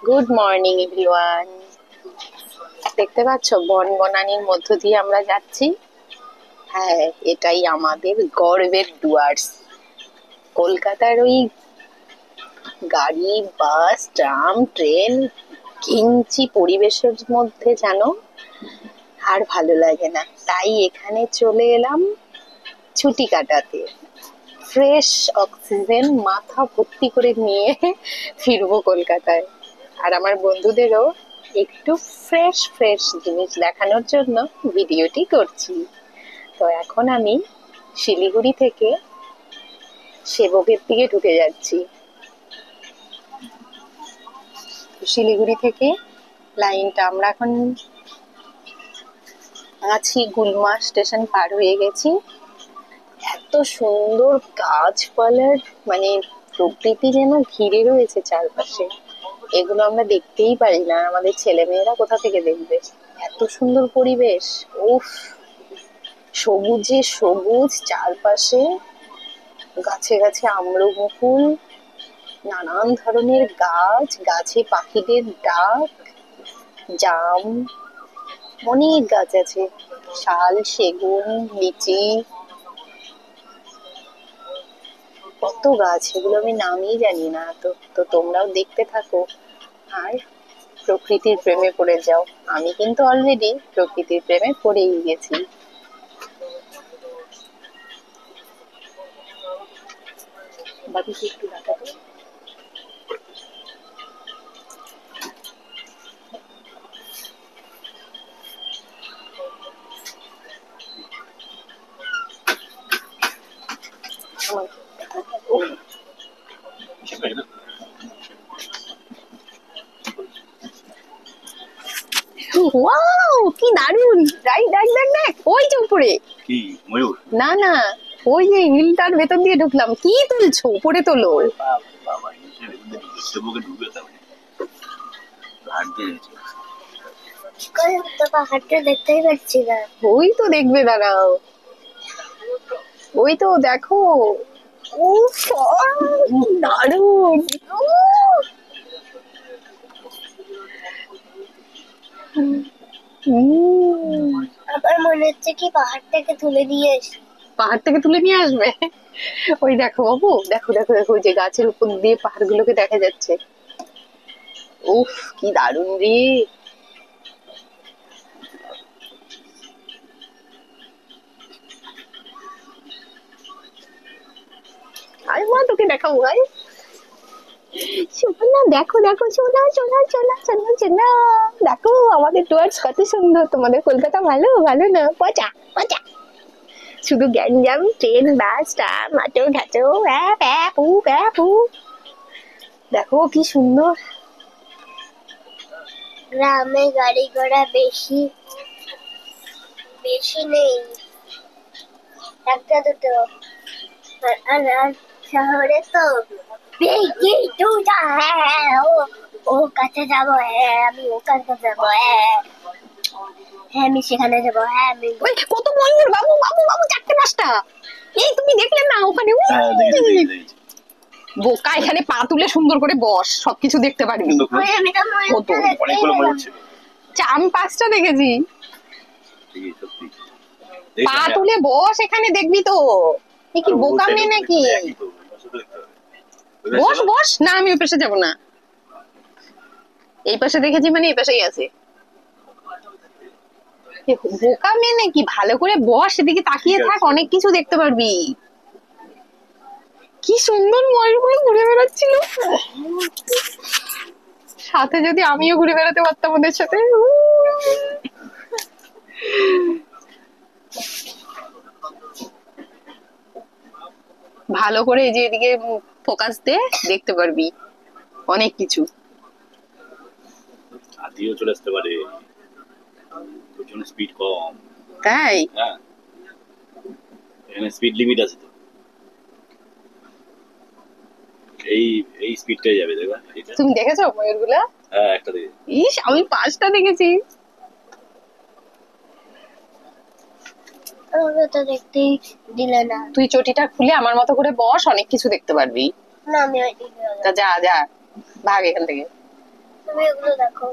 Good morning everyone. দেখতে পাচ্ছ বনবনানীর মধ্য দিয়ে আমরা যাচ্ছি। হ্যাঁ, এটাই আমাদের গর্বের ডুয়ার্স। কলকাতার ওই গাড়ি, বাস, ট্রাম, ট্রেন, ঘিঞ্চি পরিবেশের মধ্যে যেন আর ভালো লাগে না। তাই এখানে চলে এলাম ছুটি কাটাতে। ফ্রেশ অক্সিজেন মাথা ভর্তি করে নিয়ে ফিরবো কলকাতায়। আর আমার বন্ধুদেরও একটু ফ্রেশ ফ্রেশ জিনিস দেখানোর জন্য ভিডিওটি করছি। তো এখন আমি শিলিগুড়ি থেকে সেবকের দিকে ঢুকে যাচ্ছি। শিলিগুড়ি থেকে লাইনটা আমরা এখন আছি, গুলমা স্টেশন পার হয়ে গেছি। এত সুন্দর গাছপালার মানে প্রকৃতি যেন ঘিরে রয়েছে চারপাশে। এগুলো আমরা দেখতেই পারি না, আমাদের ছেলেমেয়েরা কোথা থেকে দেখবে? এত সুন্দর পরিবেশ। উফ, সবুজে সবুজ চারপাশে, গাছে গাছে আম্রমুকুল, নানান ধরনের গাছ, গাছে পাখিদের ডাক, জাম, অনেক গাছ আছে, শাল, সেগুন, লিচি, কত গাছ, এগুলো আমি নামই জানি না। তো তোমরাও দেখতে থাকো আর প্রকৃতির প্রেমে পড়ে যাও। আমি কিন্তু অলরেডি প্রকৃতির প্রেমে পড়েই গেছি। বাকি একটু দেখাতো। ওয়াও, কি দারুন! দেখ দেখ দেখ দেখ, ওই যে উপরে। কি ময়ূর? না না, ওই যে হিলটার ভেতর দিয়ে ঢুকলাম। কি তুলছো? উপরে তোলো। বাবা, সেবকে ঢুকে যাবে। পাহাড়টা দেখতেই পাচ্ছি না। ওই তো দেখবে, দাঁড়াও। ওই তো দেখো। উফ, কি দারুন! আমার মনে হচ্ছে কি পাহাড়টাকে তুলে নিয়ে এসে পাহাড় থেকে তুলে নিয়ে আসবে। ওই দেখো বাবু, দেখো দেখো দেখো, ওই যে গাছের উপর দিয়ে পাহাড় গুলোকে দেখা যাচ্ছে। উফ, কি দারুন রে! আরে মা, তোকে দেখাবো ভাই। শোনা, দেখো দেখো, শোনা শোনা শোনা শোনা শোনা, দেখো আমাদের ডুয়ার্স কত সুন্দর। তোমাদের কলকাতা ভালো ভালো না? পচা পচা, শুধু গ্যাঞ্জাম, ট্রেন, বাস, ট্রাম, আটো ঘাটো, প্যা পু। দেখো কি সুন্দর। গ্রামে গাড়ি ঘোড়া বেশি বেশি নেই, একটা দুটো। আর শহরে তো বেশি দুটা। হ্যাঁ, ও কাছে যাবো, হ্যাঁ আমি ও কাছে যাবো, হ্যাঁ হ্যাঁ আমি সেখানে যাবো, হ্যাঁ আমি। ওই কত ময়ূর বাবু, বাবু বাবু, চারটে পাঁচটা। এই তুমি দেখলে না ওখানে? বোকা, এখানে পা তুলে সুন্দর করে বস, সবকিছু দেখতে পারবি। ওই আমি তো ময়ূরটা দেখতেই পেলাম। আমি 5টা দেখেছি। পা তুলে বস, এখানে দেখবি তো। এ কি বোকা মেয়ে নাকি? বস বস না, আমি ওই পাশে যাবো না। এই পাশে দেখেছি মানে এই পাশেই আছে। বোকা মেয়ে নাকি? ভালো করে বস, এদিকে তাকিয়ে থাক, অনেক কিছু দেখতে পারবি। কি সুন্দর ময়ূরগুলো ঘুরে বেড়াচ্ছিল। সাথে যদি আমিও ঘুরে বেড়াতে পারতাম ওদের সাথে। ভালো করে এই যে এদিকে ফোকাস দে, দেখতে পারবি অনেক কিছু। হাতিও চলে আসতে পারে, প্রচন্ড স্পিড কম। তাই? হ্যাঁ, এখানে স্পিড লিমিট আছে তো। এই এই স্পিডটাই যাবে, দেখবা। তুমি দেখেছো ময়ূরগুলা? হ্যাঁ, একটা দেখে। ইস, আমি 5টা দেখেছি। আমাকে তো দেখতেই দিলে না। তুই চটিটা খুলে আমার মতো করে বস, অনেক কিছু দেখতে পারবি। না আমি ওইদিকে তা যা যা, ভাগ এখান থেকে। তুমি এগুলো দেখো।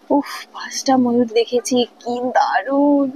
উফ, 5টা ময়ূর দেখেছি, কি দারুণ।